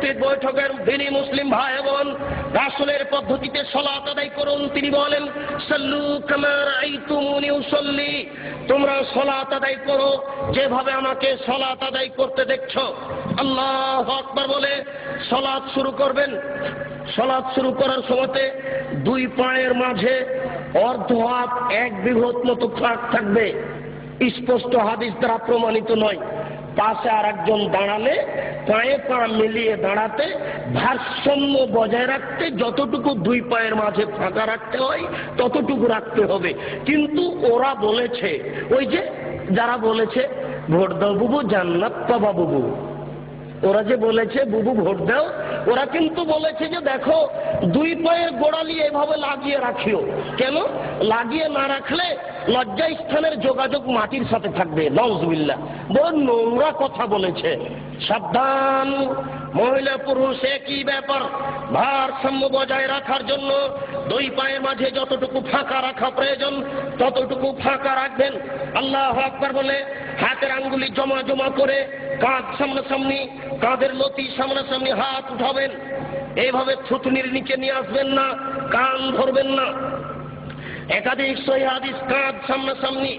মসজিদ বৈঠকের দিনই মুসলিম ভাই বোন, রাসূলের পদ্ধতিতে সালাত আদায় করুন। তিনি বলেন, সাল্লু কামা রাআইতুমুনি উসাল্লি, তোমরা সালাত আদায় করো যেভাবে আমাকে সালাত আদায় করতে দেখছো। আল্লাহু আকবার বলে সালাত শুরু করবেন। সালাত শুরু করার সময়তে দুই পায়ের মাঝে অর্ধ হাত এক বিঘত মতো ফাঁক থাকবে। স্পষ্ট হাদিস দ্বারা প্রমাণিত নয়। পাশে আর একজন দাঁড়ালে পায়ে পা মিলিয়ে দাঁড়াতে, ভারসাম্য বজায় রাখতে যতটুকু দুই পায়ের মাঝে ফাঁকা রাখতে হয় ততটুকু রাখতে হবে। কিন্তু ওরা বলেছে, ওই যে যারা বলেছে ভোট দাও বুবু জান্নাত পাবা বুবু, ওরা যে বলেছে বুবু ভোট দাও, ওরা কিন্তু বলেছে যে দেখো দুই পায়ের গোড়ালি এভাবে লাগিয়ে রাখিও। কেন লাগিয়ে না রাখলে লজ্জা স্থানের যোগাযোগ মাটির সাথে থাকবে। নাউজুবিল্লাহ, বড় নোংরা কথা বলেছে। সাবধান, মহিলা পুরুষ একই ব্যাপার। ভারসাম্য বজায় রাখার জন্য দুই পায়ের মাঝে যতটুকু ফাঁকা রাখা প্রয়োজন ততটুকু ফাঁকা রাখবেন। আল্লাহু আকবার বলে হাতের আঙ্গুলি জমা জমা করে কাঁধ সামনাসামনি, কাঁধের লতি সামনাসামনি হাত উঠাবেন। এইভাবে থুতনির নিচে নিয়ে আসবেন না, কান ধরবেন না। একাধিক সহিহ হাদিস, কাঁধ সামনাসামনি।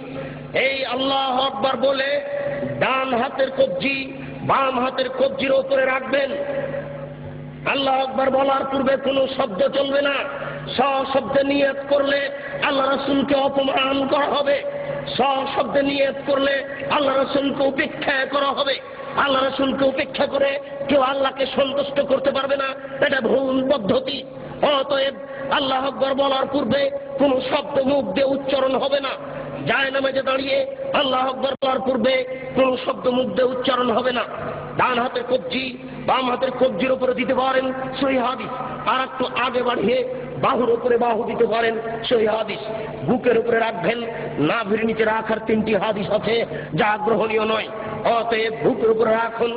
এই আল্লাহু আকবার বলে ডান হাতের কবজি বাম হাতের কবজির উপরে রাখবেন। আল্লাহু আকবার বলার পূর্বে কোনো শব্দ চলবে না। সশব্দে নিয়ত করলে আল্লাহ রাসূলকে অপমান করা হবে। সশব্দে নিয়ত করলে আল্লাহ রাসূলকে উপেক্ষা করা হবে। আল্লাহ রাসূলকে উপেক্ষা করে কেউ আল্লাহকে সন্তুষ্ট করতে পারবে না, এটা ভুল পদ্ধতি। অতএব আল্লাহু আকবার বলার পূর্বে কোনো শব্দ মুখ দিয়ে উচ্চারণ হবে না। জায়নামাজে দাঁড়িয়ে আল্লাহু আকবার বলার পূর্বে কোনো শব্দ মুখ দিয়ে উচ্চারণ হবে না। ডান হাতের কবজি বাম হাতের কবজির উপরে দিতে পারেন, সহিহ হাদিস। আর একটু আগে বাড়িয়ে বাহুর উপরে বাহু দিতে পারেন, সহিহ হাদিস। বুকের উপরে রাখবেন, নাভির নিচে রাখার 3টি হাদিস আছে যা গ্রহণীয় নয়। অতএব বুকের উপরে রাখুন।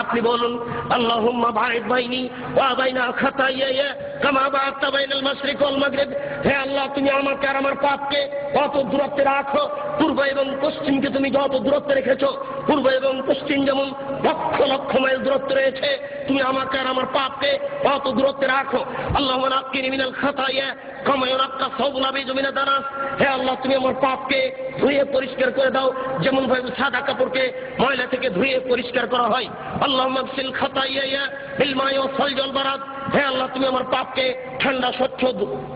আপনি বলুন, আল্লাহুম্মা বা'id বাইনি ওয়া বাইনা খাতায়ায়া কামা বা'আতা বাইনাল মাশরিক ওয়াল মাগরিব। হে আল্লাহ, তুমি আমাকে আর আমার পাপকে কত দূরত্বে রাখো, পূর্ব এবং পশ্চিমকে তুমি যত দূরত্বে রেখেছো, পূর্ব এবং পশ্চিম যেমন লক্ষ লক্ষ মাইল দূরত্বে রয়েছে, তুমি আমাকে আর আমার পাপকে কত দূরত্বে রাখো। আল্লাহুম্মা নাক্কিনি মিনাল খাতায়া কামা ইউনাক্কা সাওবুল আবিদ মিনাদ দানাস। হে আল্লাহ, তুমি আমার পাপকে ধুয়ে পরিষ্কার করে দাও যেমন ভাবে সাদা কাপড়কে ময়লা থেকে ধুয়ে পরিষ্কার করা হয়। আল্লাহুম্মা গসিল খাতায়া বিল মাই ওয়াস সালজি ওয়াল বারাদ। হে আল্লাহ, তুমি আমার পাপকে ঠান্ডা স্বচ্ছ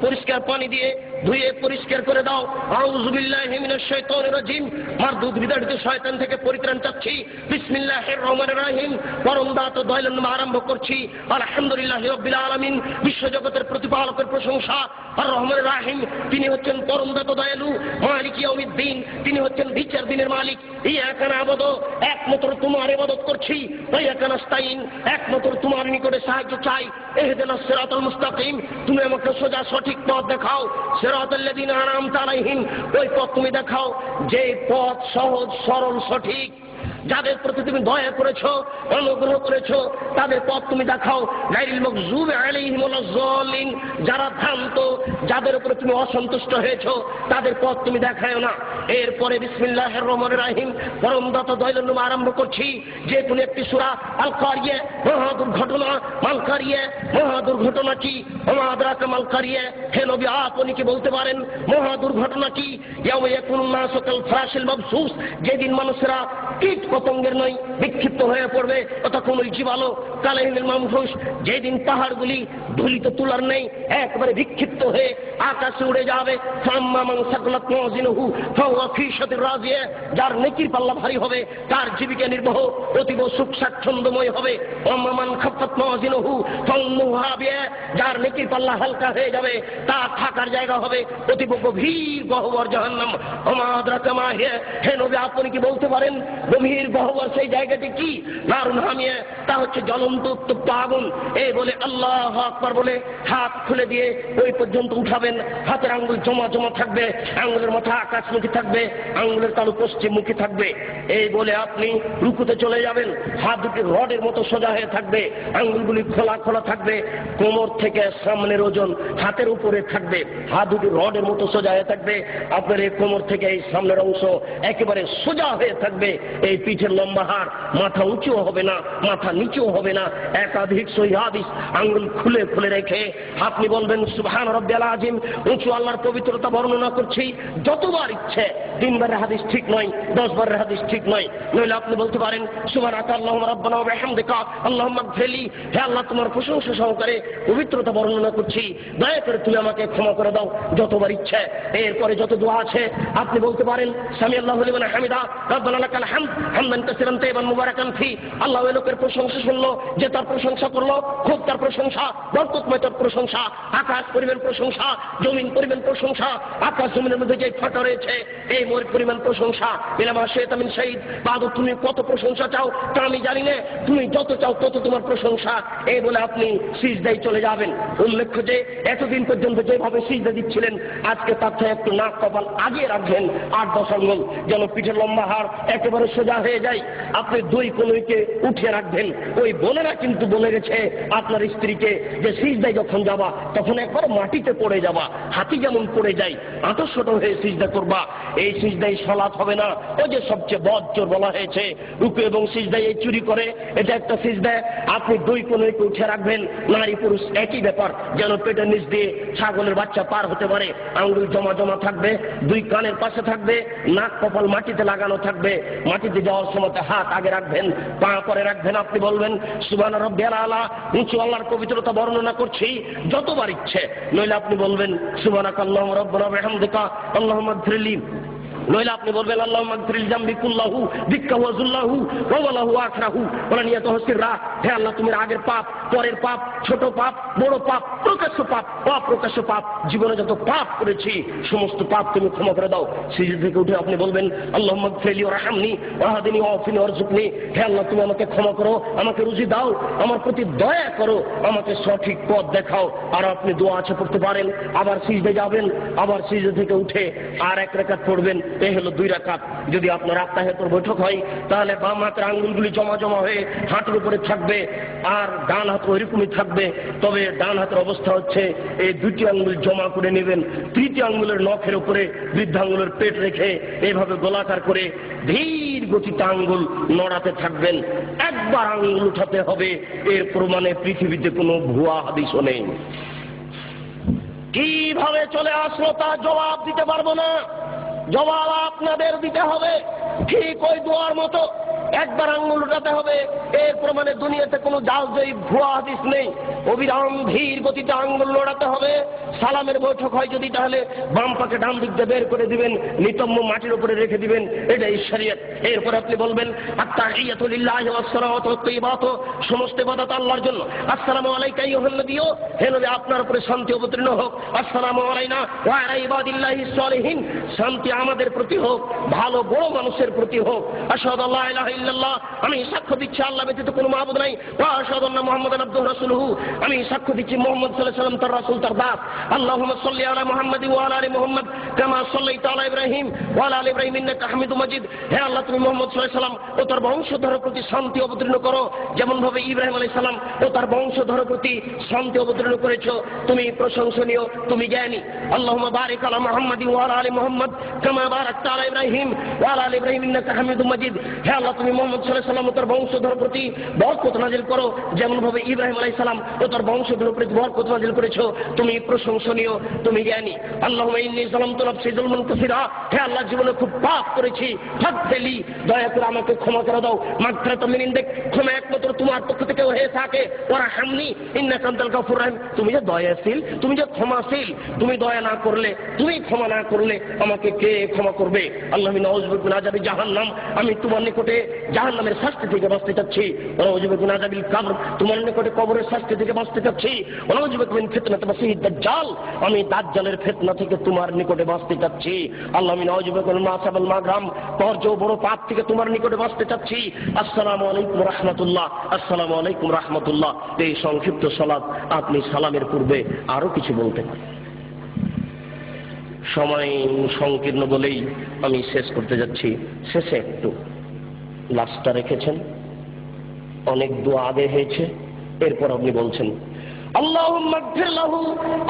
পরিষ্কার পানি দিয়ে ধুয়ে পরিষ্কার করে দাও। আউযু বিল্লাহি মিনাশ শাইতানির রাজিম। মারদুদ বিতাড়িত শয়তান থেকে পরিত্রাণ চাচ্ছি। বিসমিল্লাহির রহমানির রহিম। পরম দাতা দয়ালুর নামে আরম্ভ করছি। আলহামদুলিল্লাহি রাব্বিল আলামিন। বিশ্বজগতের প্রতিপালকের প্রশংসা। আর রহমানির রহিম, তিনি হচ্ছেন পরম দাতা দয়ালু। মালিক ইয়াউমিদ্দিন, তিনি হচ্ছেন বিচার দিনের মালিক। ইয়াকা না'বুদু, একমাত্র তোমার ইবাদত করছি। ওয়া ইয়াকা নাস্তাইন, একমাত্র তোমার নিকটে সাহায্য চাই। ইহদিনাস সিরাতাল মুস্তাকিম, তুমি আমাকে সোজা সঠিক পথ দেখাও। সিরাতাল্লাযিনা আন'আমতা আলাইহিম, ওই পথ তুমি দেখাও যে পথ সহজ সরল সঠিক। যাদের প্রতি তুমি দয়া করেছো, অনুগ্রহ করেছো, তাদের পথ তুমি দেখাও। গায়রিল মাগযুবি আলাইহিম ওয়ালাজ যালিন, যারা ভ্রান্ত, যাদের উপরে তুমি অসন্তুষ্ট হয়েছো, তাদের পথ তুমি দেখাও না। এরপরে বিসমিল্লাহির রহমানির রহিম, পরম দাতা দয়ালুর নামে আরম্ভ করছি। যে কোনো একটি সূরা। আল কারিয়া, মহা দুর্ঘটনা। মাল কারিয়া, মহা দুর্ঘটনা কি? ওমা আদরাকা মাল কারিয়া। হে নবী, আপনি কি বলতে পারেন মহা দুর্ঘটনা কি? ইয়াউমা ইয়াকুনুন নাসু কাল ফারাশিল মাবসুস, যেদিন মানুষেরা কীট পতঙ্গের নয় বিক্ষিপ্ত হয়ে পড়বে। ততক্ষণই জীবালো কালাইনিল মামফুস, যেদিন পাহাড়গুলি ধুলিত তুলার নেই একবারে বিক্ষিপ্ত হয়ে আকাশে উড়ে যাবে। ফাম্মা মান সাকলাত মাওয়াজিনুহু ফাহুয়া ফি শাদির রাজিয়া, যার নেকির পাল্লা ভারী হবে তার জীবিকা নির্বাহ অতীব সুখ স্বাচ্ছন্দ্যময় হবে। ওয়াম্মা মান খাফফাত মাওয়াজিনুহু ফাউম্মুহু হাবিয়া, যার নেকির পাল্লা হালকা হয়ে যাবে তার থাকার জায়গা হবে অতীব গভীর গহ্বর জাহান্নাম। ওমা আদরাকা মা হিয়া, হে নবী, আপনি কি বলতে পারেন গভীর গহ্বর সেই জায়গাটি কি? নারুন হামিয়া, তা হচ্ছে জ্বলন্ত উত্তপ্ত আগুন। এই বলে আল্লাহু আকবার আকবার বলে হাত খুলে দিয়ে ওই পর্যন্ত উঠাবেন, হাতের আঙ্গুল জমা জমা থাকবে, আঙ্গুলের মাথা আকাশমুখী থাকবে, আঙ্গুলের তালু পশ্চিমমুখী থাকবে। এই বলে আপনি রুকুতে চলে যাবেন, হাত দুটি রডের মতো সোজা হয়ে থাকবে, আঙ্গুলগুলি খোলা খোলা থাকবে, কোমর থেকে সামনের ওজন হাতের উপরে থাকবে, হাত দুটি রডের মতো সোজা হয়ে থাকবে, আপনার এই কোমর থেকে এই সামনের অংশ একেবারে সোজা হয়ে থাকবে, এই পিঠের লম্বা হাড়, মাথা উঁচুও হবে না, মাথা নিচুও হবে না। একাধিক সহিহ হাদিস আঙ্গুল খুলে খুলে রেখে আপনি বলবেন সুবহান রাব্বিয়াল আযীম। উঁচু আল্লাহর পবিত্রতা বর্ণনা করছি, যতবার ইচ্ছে, 3 বারের হাদিস ঠিক নয়, 10 বারের হাদিস ঠিক নয়। নইলে আপনি বলতে পারেন সুবহানাকা আল্লাহুম্মা রাব্বানা ওয়া বিহামদিকা আল্লাহুম্মা ইগফিরলি, হে আল্লাহ তোমার প্রশংসা সহকারে পবিত্রতা বর্ণনা করছি, দয়া করে তুমি আমাকে ক্ষমা করে দাও, যতবার ইচ্ছে। এরপরে যত দোয়া আছে আপনি বলতে পারেন সামি আল্লাহু লিমান হামিদা রাব্বানা লাকাল হামদ হামদান কাসীরান তাইয়িবান মুবারাকান ফি। আল্লাহ ওই লোকের প্রশংসা শুনলো যে তার প্রশংসা করলো, খুব তার প্রশংসা, বরকতময় তার প্রশংসা। আকাশ পরিমাণ প্রশংসা, জমিন পরিমাণ প্রশংসা, আকাশ জমিনের মধ্যে যে ফাটা রয়েছে এই পরিমাণ প্রশংসা। ইলামা শাইতামিন শাহিদ, বাদু তুমি কত প্রশংসা চাও তা আমি জানি না, তুমি যত চাও তত তোমার প্রশংসা। এই বলে আপনি সিজদায় চলে যাবেন। উল্লেখ্য যে এতদিন পর্যন্ত যেভাবে সিজদা দিচ্ছিলেন, আজকে তার থেকে একটু নাক কপাল আগিয়ে রাখবেন 8-10 আঙ্গুল, যেন পিঠের লম্বা হাড় একেবারে সোজা হয়ে যায়। আপনি 2 কনুইকে উঠিয়ে রাখবেন। ওই বোনেরা কিন্তু বলে গেছে আপনার স্ত্রীকে যে সিজদায় যখন যাবা তখন একবার মাটিতে পড়ে যাবা, হাতি যেমন পড়ে যায় আঁটশোট হয়ে সিজদা করবা। এই সিজদায় সালাত হবে না। ওই যে সবচেয়ে বজ্জর বলা হয়েছে রুকু এবং সিজদায় এই চুরি করে, এটা একটা সিজদায় আপনি 2 কনুইকে উঠে রাখবেন। নারী পুরুষ একই ব্যাপার, যেন পেটের নিচ দিয়ে ছাগলের বাচ্চা পার হতে পারে। আঙ্গুল জমা জমা থাকবে, 2 কানের পাশে থাকবে, নাক কপাল মাটিতে লাগানো থাকবে। মাটিতে যাওয়ার সময় হাত আগে রাখবেন, পা পরে রাখবেন। আপনি বলবেন সুবহান রাব্বিয়াল আলা, উঁচু আল্লাহর পবিত্রতা বর্ণনা করছি, যতবার ইচ্ছে। নইলে আপনি বলবেন সুবহানাকা আল্লাহুম্মা রাব্বানা ওয়া বিহামদিকা আল্লাহুম্মা ইগফিরলি। নইলে আপনি বলবেন আল্লাহুম্মা ইগফিরলি জামবি কুল্লাহু দিক্কাহু ওয়া যুল্লাহু ওয়া ওয়ালাহু আখরাহু ওয়া নিয়াতুহু সিররা। হে আল্লাহ তুমি আগের পাপ, পরের পাপ, ছোট পাপ, বড় পাপ, প্রকাশ্য পাপ, অপ্রকাশ্য পাপ, জীবনে যত পাপ করেছি সমস্ত পাপ তুমি ক্ষমা করে দাও। সিজদা থেকে উঠে আপনি বলবেন আল্লাহুম্মা ইগফিরলি ওয়ারহামনি ওয়াহদিনি ওয়াফিনি ওয়ারযুকনি। হে আল্লাহ তুমি আমাকে ক্ষমা করো, আমাকে রুজি দাও, আমার প্রতি দয়া করো, আমাকে সঠিক পথ দেখাও। আর আপনি দোয়া আছে পড়তে পারেন, আবার সিজদা যাবেন, আবার সিজদা থেকে উঠে আর 1 রাকাত পড়বেন। এই হলো 2 রাকাত। যদি আপনার আত্মাহেতর বৈঠক হয় তাহলে বাম হাতের আঙ্গুলগুলি জমা জমা হয়ে হাঁটুর উপরে থাকবে, আর ডান হাত ওইরকমই থাকবে। তবে ডান হাতের অবস্থা হচ্ছে এই 2টি আঙ্গুল জমা করে নেবেন, 3টি আঙ্গুলের নখের উপরে বৃদ্ধাঙ্গুলের পেট রেখে এইভাবে গোলাকার করে ধীর গতিতে আঙ্গুল নড়াতে থাকবেন। একবার আঙ্গুল উঠাতে হবে, এর প্রমাণে পৃথিবীতে কোনো ভুয়া হাদিসও নেই। কিভাবে চলে আসলো তা জবাব দিতে পারবো না, জবাব আপনাদের দিতে হবে। ঠিক ওই দোয়ার মতো একবার আঙ্গুল উঠাতে হবে, এর প্রমাণে দুনিয়াতে কোনো জালজয়ী ভুয়া হাদিস নেই। অবিরাম ধীর গতিতে আঙ্গুল লড়াতে হবে। সালামের বৈঠক হয় যদি, তাহলে বাম পাকে ডান দিক দিয়ে বের করে দিবেন, নিতম্ব মাটির উপরে রেখে দিবেন, এটাই শরীয়ত। এরপর আপনি বলবেন আত্তাহিয়াতু লিল্লাহি ওয়াস সালাওয়াতু ওয়াত তাইয়্যিবাতু, সমস্ত ইবাদত আল্লাহর জন্য। আসসালামু আলাইকা আইয়ুহান নবিয়্যু, হে নবী আপনার উপরে শান্তি অবতীর্ণ হোক। আসসালামু আলাইনা ওয়া আলা ইবাদিল্লাহিস সালিহিন, শান্তি আমাদের প্রতি হোক, ভালো বড় মানুষের প্রতি হোক। আশহাদু আল্লা ইলাহা ইল্লাল্লাহ, আমি সাক্ষ্য দিচ্ছি আল্লাহ ব্যতীত কোনো মাবুদ নাই। ওয়া আশহাদু আন্না মুহাম্মাদান আবদুহু ওয়া রাসূলুহু, আমি সাক্ষ্য দিচ্ছি মুহাম্মদ সাল্লাল্লাহু আলাইহি ওয়াসাল্লাম তার রাসূল, তার দাস। আল্লাহুম্মা সাল্লি আলা মুহাম্মাদিন ওয়া আলা আলি মুহাম্মাদ কামা সাল্লাইতা আলা ইব্রাহিম ওয়া আলা আলি ইব্রাহিম ইন্নাকা হামিদুম মাজিদ। হে আল্লাহ তুমি মুহাম্মদ সাল্লাল্লাহু আলাইহি ওয়াসাল্লাম ও তার বংশধরের প্রতি শান্তি অবতীর্ণ করো, যেমন ভাবে ইব্রাহিম আলাইহিস সালাম ও তার বংশধরের প্রতি শান্তি অবতীর্ণ করেছো। তুমি প্রশংসনীয়, তুমি জ্ঞানী। আল্লাহুম্মা বারিক আলা মুহাম্মাদিন ওয়া আলা আলি মুহাম্মাদ কামা বারাকতা আলা ইব্রাহিম ওয়া আলা আলি ইব্রাহিম ইন্নাকা হামিদুম মাজিদ। হে আল্লাহ তুমি মুহাম্মদ সাল্লাল্লাহু আলাইহি ওয়াসাল্লাম ও তার বংশধরের প্রতি বরকত নাযিল করো, যেমন ভাবে ইব্রাহিম আলাইহিস সালাম ও তার বংশধরের প্রতি বরকত নাযিল করেছো। তুমি প্রশংসনীয়, তুমি জ্ঞানী। আল্লাহুম্মা ইন্নী যালামতু নাফসি যুলমান কাসীরা, হে আল্লাহ জীবনে খুব পাপ করেছি, ফাগফিরলি, দয়া করে আমাকে ক্ষমা করে দাও। মাগফিরাতাম মিন ইনদিক, ক্ষমা একমাত্র তোমার পক্ষ থেকে হয়ে থাকে। ওয়ারহামনি ইন্নাকা আনতাল গাফুর রহিম, তুমি যে দয়াশীল, তুমি যে ক্ষমাশীল, তুমি দয়া না করলে, তুমি ক্ষমা না করলে আমাকে কে ক্ষমা করবে? আল্লাহুম্মা নাউযু বিকা মিন আযাবি জাহান্নাম, আমি তোমার নিকটে জাহান্নামের শাস্তি থেকে বাঁচতে চাচ্ছি। ওয়া নাউযু বিকা মিন আযাবিল কবর, তোমার নিকটে কবরের শাস্তি থেকে থেকে বাঁচতে চাচ্ছি, ওয়ানাউযু বিকা মিন ফিতনাতিল মাসিহিদ দাজ্জাল, আমি দাজ্জালের ফিতনা থেকে তোমার নিকটে বাঁচতে চাচ্ছি। আল্লাহ আমি নাউযু বিকা মিন মাসাবাল মাগরাম, বর্জ্য বড় পাপ থেকে তোমার নিকটে বাঁচতে চাচ্ছি। আসসালামু আলাইকুম রাহমাতুল্লাহ, আসসালামু আলাইকুম রাহমাতুল্লাহ। এই সংক্ষিপ্ত সালাত আপনি সালামের পূর্বে আরো কিছু বলতে পারেন। সময় সংকীর্ণ বলেই আমি শেষ করতে যাচ্ছি। শেষে একটু লাস্টটা রেখেছেন, অনেক দোয়া আগে হয়েছে, এরপর আপনি বলছেন আল্লাহুম্মা গফির লাহু,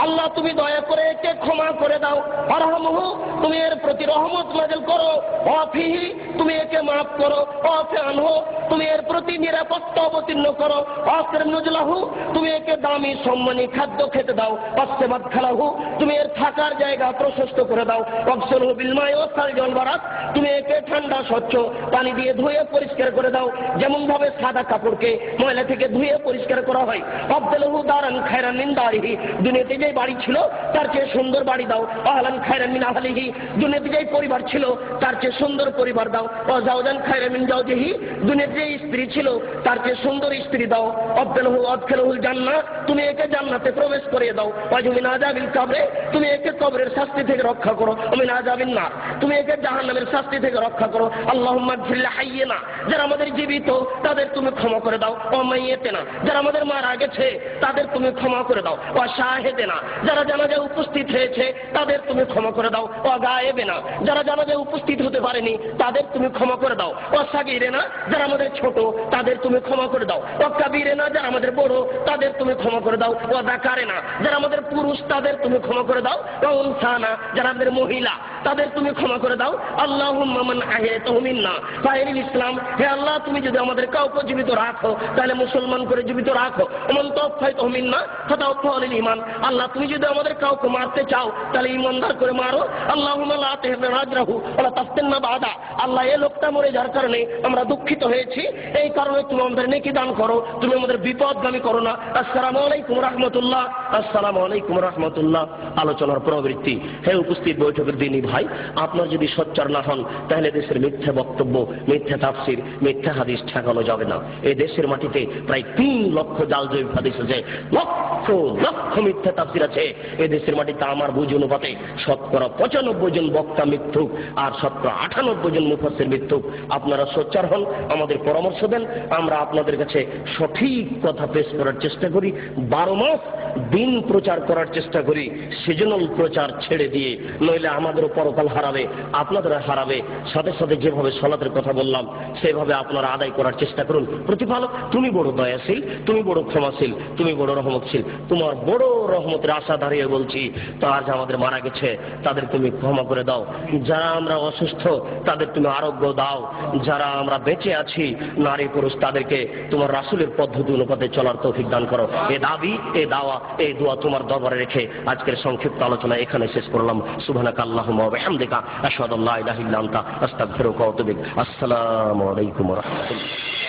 আল্লাহ তুমি দয়া করে একে ক্ষমা করে দাও, আরহামহু তুমি এর প্রতি রহমত নাযিল করো, ওয়াফিহি তুমি একে maaf করো, ওয়াফি আনহু তুমি এর প্রতি নিরাপত্তা অবতীর্ণ করো, ওয়াকরিম নুজুলাহু তুমি একে দামি সম্মানী খাদ্য খেতে দাও, ওয়াসসামাদ খালাহু তুমি এর থাকার জায়গা প্রশস্ত করে দাও, ওয়াগসিলহু বিল মাই ওয়াস সালজি ওয়াল বারাদ তুমি একে ঠান্ডা স্বচ্ছ পানি দিয়ে ধুয়ে পরিষ্কার করে দাও, যেমন ভাবে সাদা কাপড়কে ময়লা থেকে ধুয়ে পরিষ্কার করা হয়। আবদালহু দারান খায়রান মিন দারিহি, দুনিয়াতে যে বাড়ি ছিল তার চেয়ে সুন্দর বাড়ি দাও। আহলান খায়রান মিন আহলিহি, দুনিয়াতে যে পরিবার ছিল তার চেয়ে সুন্দর পরিবার দাও। ওয়া জাওজান খায়রান মিন জাওজিহি, দুনিয়াতে যে স্ত্রী ছিল তার চেয়ে সুন্দর স্ত্রী দাও। আবদালহু আদখিলহুল জান্নাহ তুমি একে জান্নাতে প্রবেশ করিয়ে দাও। ওয়া মিন আযাবিল কবরে তুমি একে কবরের শাস্তি থেকে রক্ষা করো। ওয়া মিন আযাবিন নার তুমি একে জাহান্নামের শাস্তি থেকে রক্ষা করো। আল্লাহুম্মা গফির লিহাইয়িনা, যারা আমাদের জীবিত তাদের তুমি ক্ষমা করে দাও। ওয়া মাইয়িতিনা যারা আমাদের মারা গেছে তাদের তুমি ক্ষমা করে দাও। ওয়া শাহিদিনা যারা জানাজায় উপস্থিত হয়েছে তাদের তুমি ক্ষমা করে দাও। ওয়া গায়েবিনা যারা জানাজায় উপস্থিত হতে পারেনি তাদের তুমি ক্ষমা করে দাও। ওয়া সাগীরিনা যারা আমাদের ছোট তাদের তুমি ক্ষমা করে দাও। ওয়া কাবীরিনা যারা আমাদের বড় তাদের তুমি ক্ষমা করে দাও। ওয়া যাকারিনা যারা আমাদের পুরুষ তাদের তুমি ক্ষমা করে দাও। ওয়া উনসানা যারা আমাদের মহিলা তাদের তুমি ক্ষমা করে দাও। আল্লাহুম্মা মান আহয়াতাহু মিন্না ফাইরিল ইসলাম, হে আল্লাহ তুমি যদি আমাদের কাউকে জীবিত রাখো তাহলে মুসলমান করে জীবিত রাখো। ওমান তাওফাইতাহু মিন্না ফাতাওফাহু লিল ঈমান, আল্লাহ তুমি যদি আমাদের কাউকে মারতে চাও তাহলে ঈমানদার করে মারো। আল্লাহুম্মা লা তাহমিল রাজরাহু ওয়া তাফতিননা বাদা, আল্লাহ এই লোকটা মরে যাওয়ার কারণে আমরা দুঃখিত হয়েছি, এই কারণে তুমি আমাদের নেকি দান করো, তুমি আমাদের বিপদগামী করো না। আসসালামু আলাইকুম রাহমাতুল্লাহ, আসসালামু আলাইকুম রাহমাতুল্লাহ। আলোচনার প্রবৃত্তি। হে উপস্থিত বৈঠকের দিনী ভাই, আপনার যদি সোচ্চার না হন তাহলে দেশের মিথ্যা বক্তব্য, মিথ্যা তাফসির, মিথ্যা হাদিস ঠেকানো যাবে না। এই দেশের মাটিতে প্রায় 3 লক্ষ জালজয়ী হাদিস আছে, লক্ষ লক্ষ মিথ্যা তাফসির আছে। এই দেশের মাটিতে আমার বুঝ অনুপাতে 95% জন বক্তা মিথ্যুক আর 98 জন মুফাসসির মিথ্যুক। আপনারা সোচ্চার হন, আমাদের পরামর্শ দেন, আমরা আপনাদের কাছে সঠিক কথা পেশ করার চেষ্টা করি। 12 মাস দিন প্রচার করার চেষ্টা করি, সিজনাল প্রচার ছেড়ে দিয়ে, নইলে আমাদেরও পরকাল হারাবে, আপনাদের হারাবে। সাথে সাথে যেভাবে সালাতের কথা বললাম সেভাবে আপনারা আদায় করার চেষ্টা করুন। প্রতিপালক তুমি বড় দয়াশীল, তুমি বড় ক্ষমাশীল, তুমি বড় রহমতশীল, তোমার বড় রহমতের আশা দাঁড়িয়ে বলছি, তারা যা আমাদের মারা গেছে তাদের তুমি ক্ষমা করে দাও, যারা আমরা অসুস্থ তাদের তুমি আরোগ্য দাও, যারা আমরা বেঁচে আছি নারী পুরুষ তাদেরকে তোমার রাসূলের পদ্ধতি অনুপাতে চলার তৌফিক দান করো। এ দাবি, এ দাওয়া, এই দোয়া তোমার দরবারে রেখে আজকের সংক্ষিপ্ত আলোচনা এখানে শেষ করলাম। সুবহানাকা আল্লাহুম্মা ওয়া বিহামদিকা আশহাদু আল্লা ইলাহা ইল্লা আনতা আস্তাগফিরুকা ওয়া আতুবু ইলাইক। আসসালামু আলাইকুম ওয়া রাহমাতুল্লাহ।